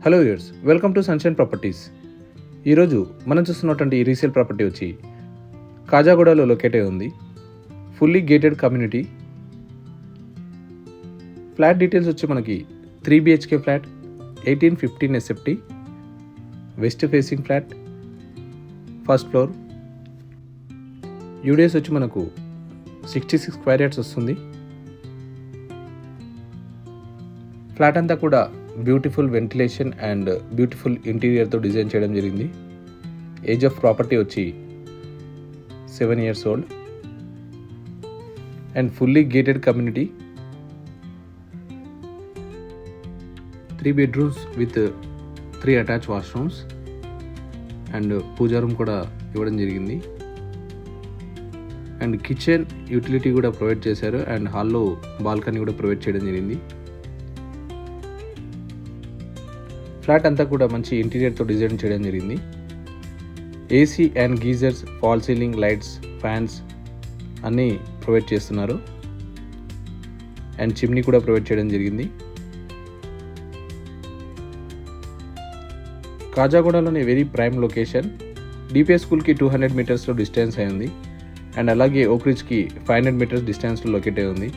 Hello viewers, welcome to sunshine properties. ఈరోజు మనం చూస్తున్నటువంటి ఈ రీసేల్ ప్రాపర్టీ వచ్చి కాజాగూడలో లొకేట్ అయి ఉంది. Fully gated community. Flat details వచ్చి మనకి 3 BHK flat, 1815 SFT, west facing flat, first floor. UDS వచ్చి మనకు 66 స్క్వేర్ యార్డ్స్ వస్తుంది. ఫ్లాట్ అంతా కూడా బ్యూటిఫుల్ వెంటిలేషన్ అండ్ బ్యూటిఫుల్ ఇంటీరియర్తో డిజైన్ చేయడం జరిగింది. ఏజ్ ఆఫ్ ప్రాపర్టీ వచ్చి 7 years old and fully gated community. 3 bedrooms with 3 attach washrooms and pooja room కూడా ఇవ్వడం జరిగింది. అండ్ కిచెన్ యూటిలిటీ కూడా ప్రొవైడ్ చేశారు అండ్ హాల్లో బాల్కనీ కూడా ప్రొవైడ్ చేయడం జరిగింది. ఫ్లాట్ అంతా కూడా మంచి ఇంటీరియర్తో డిజైన్ చేయడం జరిగింది. AC and geysers, fall ceiling lights, fans అన్నీ ప్రొవైడ్ చేస్తున్నారు అండ్ చిమ్నీ కూడా ప్రొవైడ్ చేయడం జరిగింది. కాజాగూడలోని వెరీ ప్రైమ్ లొకేషన్. డిపిఎస్ స్కూల్కి 200 మీటర్స్లో డిస్టెన్స్ అయి అండ్ అలాగే ఓక్రిడ్జ్కి 500 మీటర్స్ డిస్టెన్స్లో లొకేట్ అయి ఉంది.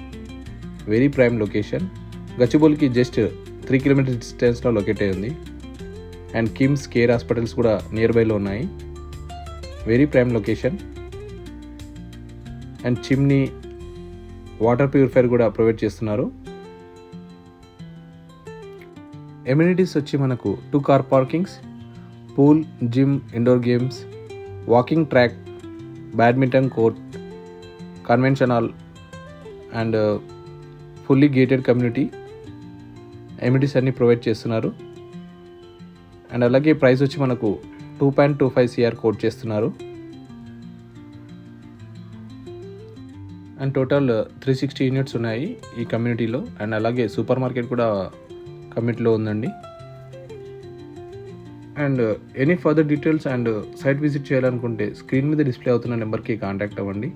Very prime location. గచ్చిబౌలికి జస్ట్ 3 kilometers డిస్టెన్స్లో లొకేట్ అయి ఉంది అండ్ కిమ్స్ కేర్ హాస్పిటల్స్ కూడా నియర్ బైలో ఉన్నాయి. Very prime location and chimney, water purifier కూడా ప్రొవైడ్ చేస్తున్నారు. ఎమ్యూనిటీస్ వచ్చి మనకు 2 car parkings, pool, gym, indoor games, walking track, badminton court, convention hall and fully gated community amenities అన్నీ ప్రొవైడ్ చేస్తున్నారు. And అలాగే ప్రైస్ వచ్చి మనకు 2.25 CR కోట్ చేస్తున్నారు. అండ్ టోటల్ 360 యూనిట్స్ ఉన్నాయి ఈ కమ్యూనిటీలో అండ్ అలాగే సూపర్ మార్కెట్ కూడా కమ్యూనిటీలో ఉందండి. And any further details and site visit చేయాలనుకుంటే స్క్రీన్ మీద డిస్ప్లే అవుతున్న నెంబర్కి కాంటాక్ట్ అవ్వండి.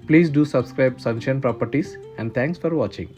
Please do subscribe sunshine properties and thanks for watching.